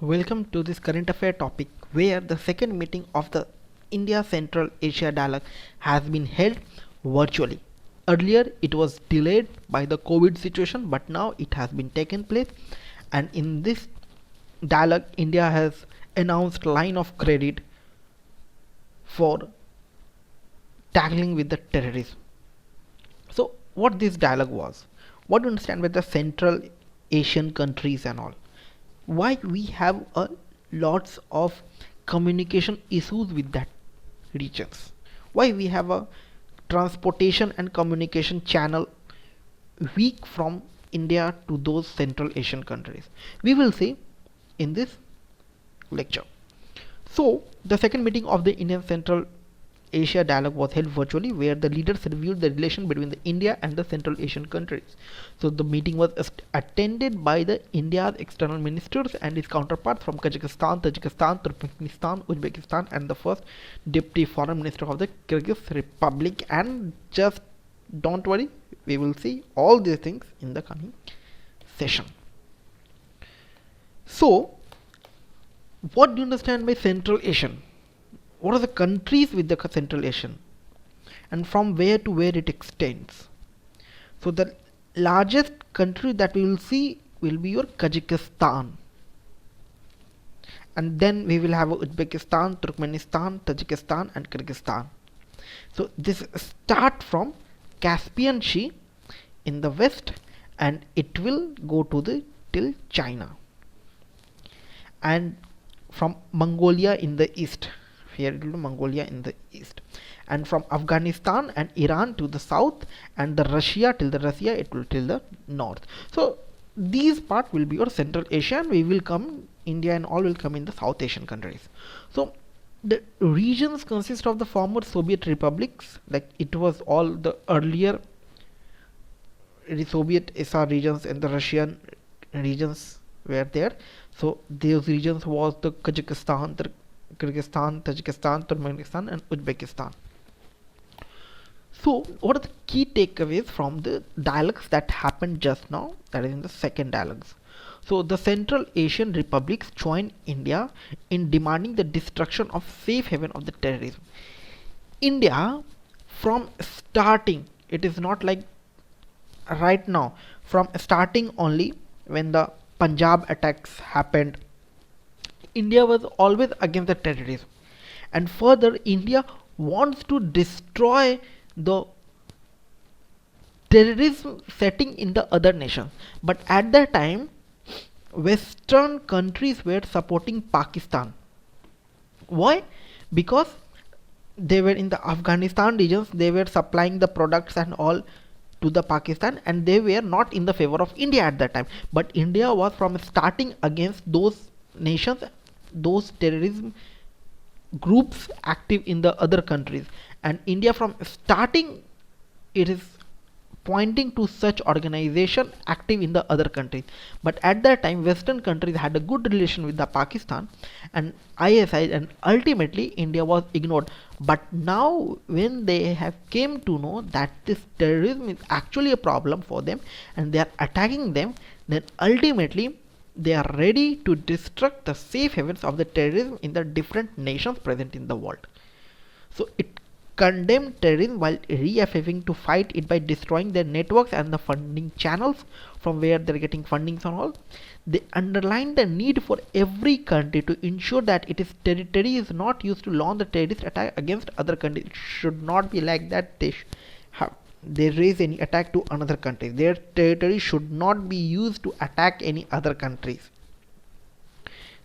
Welcome to this current affair topic where the second meeting of the India Central Asia Dialogue has been held virtually. Earlier it was delayed by the COVID situation, but now it has been taken place, and in this dialogue India has announced line of credit for tackling with the terrorism. So what this dialogue was, what do you understand with the Central Asian countries and all, why we have a lots of communication issues with that regions, why we have a transportation and communication channel weak from India to those Central Asian countries, we will see in this lecture. So the second meeting of the Indian Central Asia Dialogue was held virtually, where the leaders reviewed the relation between the India and the Central Asian countries. So the meeting was attended by the India's external ministers and his counterparts from Kazakhstan, Tajikistan, Turkmenistan, Uzbekistan, and the first deputy foreign minister of the Kyrgyz Republic. And just don't worry, we will see all these things in the coming session. So what do you understand by Central Asian? What are the countries with the Central Asian, and from where to where it extends? So the largest country that we will see will be your Kazakhstan, and then we will have Uzbekistan, Turkmenistan, Tajikistan, and Kyrgyzstan. So this start from Caspian Sea in the west, and it will go to the till China, and from Mongolia in the east. Here it will be Mongolia in the east, and from Afghanistan and Iran to the south, and the Russia till the Russia it will till the north. So these part will be your Central Asia, and we will come India and all will come in the South Asian countries. So the regions consist of the former Soviet republics, like it was all the earlier Soviet SR regions and the Russian regions were there. So those regions was the Kazakhstan, the Kyrgyzstan, Tajikistan, Turkmenistan, and Uzbekistan. So what are the key takeaways from the dialogues that happened just now, that is in the second dialogues? So the Central Asian republics joined India in demanding the destruction of safe haven of the terrorism. India from starting, it is not like right now, from starting only when the Punjab attacks happened, India was always against the terrorism, and further India wants to destroy the terrorism setting in the other nations. But at that time Western countries were supporting Pakistan. Why? Because they were in the Afghanistan regions, they were supplying the products and all to the Pakistan, and they were not in the favor of India at that time. But India was from starting against those nations, those terrorism groups active in the other countries, and India from starting it is pointing to such organization active in the other countries. But at that time Western countries had a good relation with the Pakistan and ISI, and ultimately India was ignored. But now when they have came to know that this terrorism is actually a problem for them and they are attacking them, then ultimately they are ready to destruct the safe havens of the terrorism in the different nations present in the world. So it condemned terrorism while reaffirming to fight it by destroying their networks and the funding channels from where they are getting fundings and all. They underlined the need for every country to ensure that its territory is not used to launch the terrorist attack against other countries. It should not be like that they raise any attack to another country. Their territory should not be used to attack any other countries.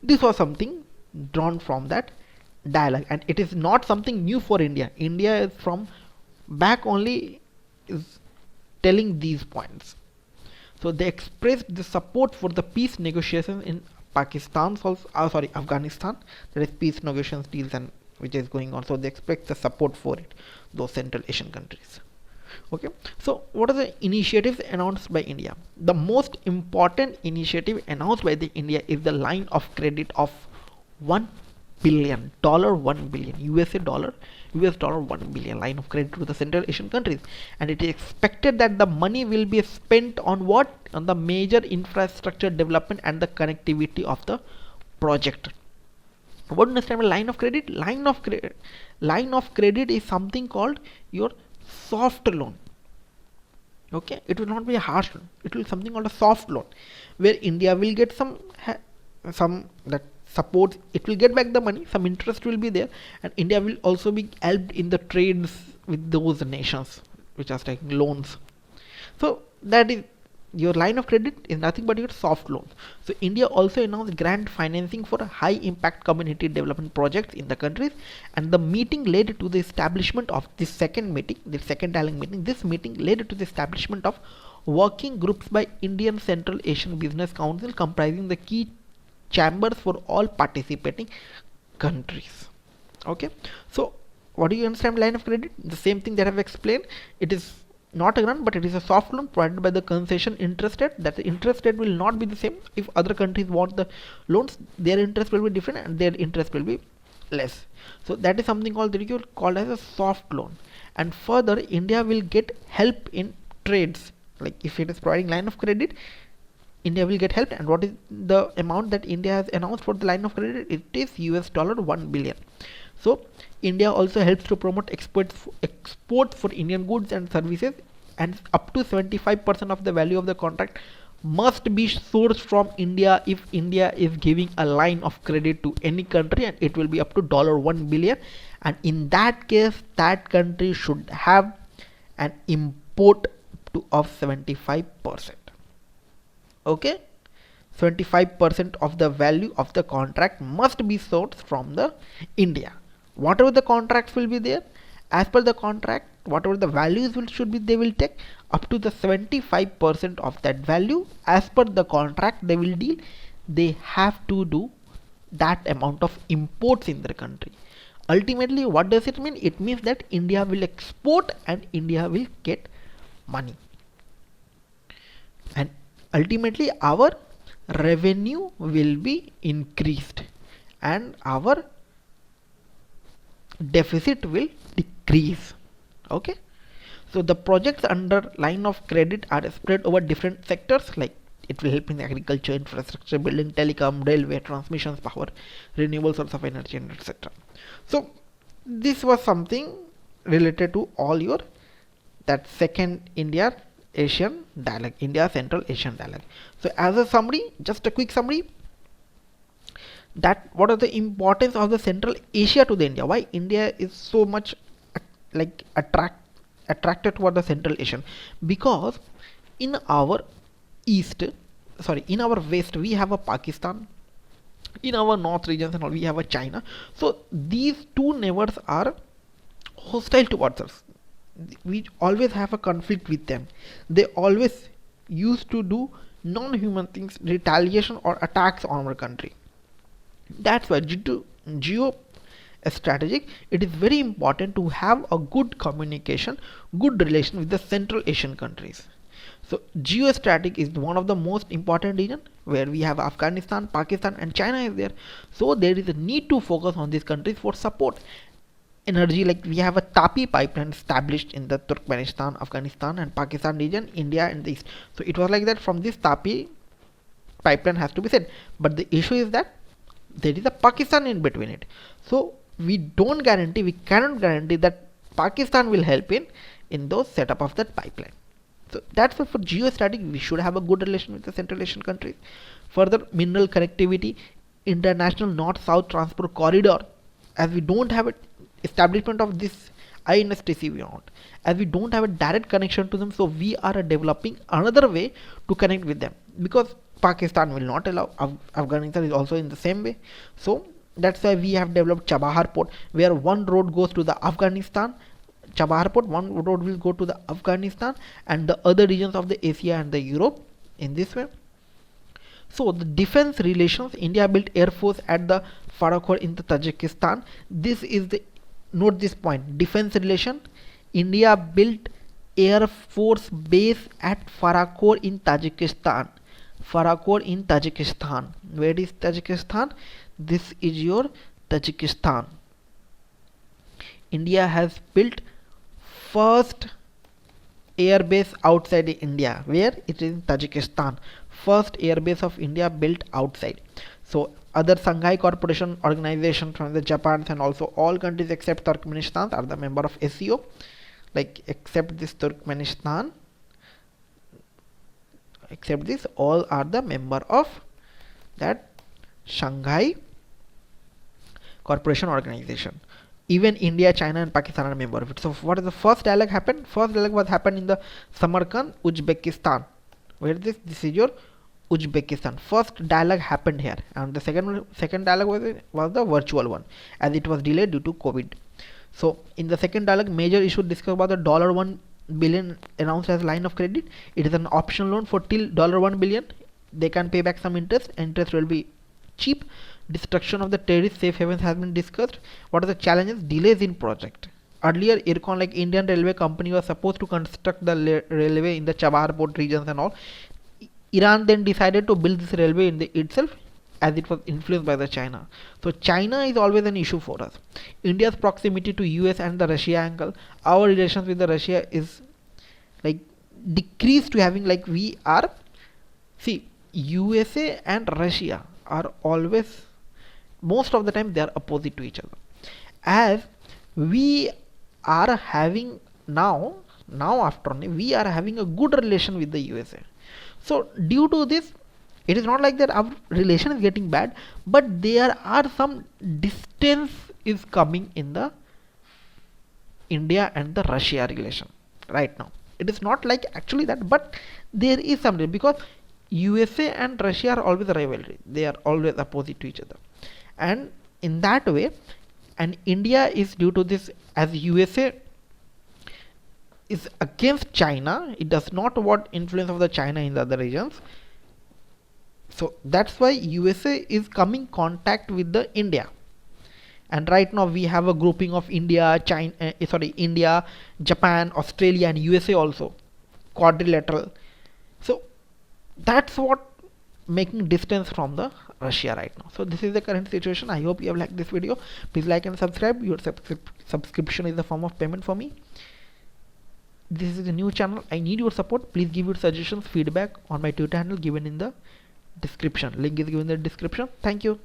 This was something drawn from that dialogue, and it is not something new for India. India is from back only is telling these points. So they expressed the support for the peace negotiations in Afghanistan, that is peace negotiations deals and which is going on. So they expect the support for it, those Central Asian countries. Okay, so what are the initiatives announced by India? The most important initiative announced by the India is the line of credit of $1 billion, $1 billion US dollar $1 billion line of credit to the Central Asian countries, and it is expected that the money will be spent on what? On the major infrastructure development and the connectivity of the project. What do you understand by line of credit? Line of credit is something called your soft loan. Okay, it will not be a harsh loan. It will be something called a soft loan, where India will get some that support. It will get back the money. Some interest will be there, and India will also be helped in the trades with those nations which are taking loans. So that is your line of credit is nothing but your soft loan. So India also announced grant financing for high impact community development projects in the countries, and the meeting led to the establishment of this second dialogue meeting. This meeting led to the establishment of working groups by Indian Central Asian Business Council, comprising the key chambers for all participating countries. Okay, so what do you understand line of credit? The same thing that I've explained. It is not a grant, but it is a soft loan provided by the concession interest rate. That the interest rate will not be the same. If other countries want the loans, their interest will be different and their interest will be less. So that is something called as a soft loan. And further, India will get help in trades. Like if it is providing line of credit, India will get help. And what is the amount that India has announced for the line of credit? It is $1 billion. So India also helps to promote exports for Indian goods and services, and up to 75% of the value of the contract must be sourced from India if India is giving a line of credit to any country, and it will be up to $1 billion. And in that case, that country should have an import of 75%. Okay, 75% of the value of the contract must be sourced from the India. Whatever the contracts will be there, as per the contract, whatever the values should be, they will take up to the 75% of that value. As per the contract they will deal, they have to do that amount of imports in their country. Ultimately, what does it mean? It means that India will export and India will get money, and ultimately our revenue will be increased and our deficit will decrease. Okay, so the projects under line of credit are spread over different sectors, like it will help in agriculture, infrastructure, building, telecom, railway, transmissions, power, renewable source of energy, and etc. So this was something related to all your that second India Central Asian dialogue. So as a summary, just a quick summary, that what are the importance of the Central Asia to the India, why India is so much attracted toward the Central Asian, because in our west we have a Pakistan, in our north regions and all we have a China. So these two neighbors are hostile towards us. We always have a conflict with them. They always used to do non-human things, retaliation or attacks on our country. That's why geo-strategic, it is very important to have a good communication, good relation with the Central Asian countries. So geostrategic is one of the most important region where we have Afghanistan, Pakistan and China is there. So there is a need to focus on these countries for support. Energy, like we have a Tapi pipeline established in the Turkmenistan, Afghanistan and Pakistan region, India and the east. So it was like that, from this Tapi pipeline has to be said, but the issue is that there is a Pakistan in between it. So we cannot guarantee that Pakistan will help in those setup of that pipeline. So that's why for geostrategic we should have a good relation with the Central Asian countries. Further, mineral connectivity, international north-south transport corridor, as we don't have it establishment of this INSTC beyond, as we don't have a direct connection to them, so we are developing another way to connect with them, because Pakistan will not allow. Afghanistan is also in the same way. So that's why we have developed Chabahar port, where one road goes to the Afghanistan, Chabahar port, one road will go to the Afghanistan and the other regions of the Asia and the Europe in this way. So the defense relations, India built air force at the Farkhor in the Tajikistan. This is the, note this point, defense relation, India built air force base at Farkhor in Tajikistan. Farkhor in Tajikistan. Where is Tajikistan? This is your Tajikistan. India has built first airbase outside India. Where? It is in Tajikistan. First airbase of India built outside. So other Shanghai Cooperation Organization from the Japan, and also all countries except Turkmenistan are the member of SCO. Like except this Turkmenistan, except this, all are the member of that Shanghai Cooperation Organization. Even India, China and Pakistan are member of it. So what is the first dialogue happened? First dialogue was happened in the Samarkand, Uzbekistan. Where is this? This is your Uzbekistan. First dialogue happened here, and the second dialogue was the virtual one, as it was delayed due to COVID. So in the second dialogue, major issue discussed about the $1 billion announced as line of credit. It is an optional loan for till $1 billion. They can pay back some interest. Interest will be cheap. Destruction of the terrorist safe havens has been discussed. What are the challenges? Delays in project. Earlier, IRCON, like Indian Railway Company, was supposed to construct the railway in the Chabahar port regions and all. Iran then decided to build this railway in itself, as it was influenced by the China. So China is always an issue for us. India's proximity to US and the Russia angle. Our relations with the Russia is like decreased to having, like, we are, see, USA and Russia are always, most of the time they are opposite to each other. As we are having now after we are having a good relation with the USA. So due to this, it is not like that our relation is getting bad, but there are some distance is coming in the India and the Russia relation right now. It is not like actually that, but there is something, because USA and Russia are always a rivalry. They are always opposite to each other, and in that way, and India is, due to this, as USA is against China, it does not want influence of the China in the other regions. So that's why USA is coming contact with the India, and right now we have a grouping of India, India, Japan, Australia and USA also, quadrilateral. So that's what making distance from the Russia right now. So this is the current situation. I hope you have liked this video. Please like and subscribe. Your subscription is a form of payment for me. This is a new channel. I need your support. Please give your suggestions, feedback on my Twitter handle given in the description. Link is given in the description. Thank you.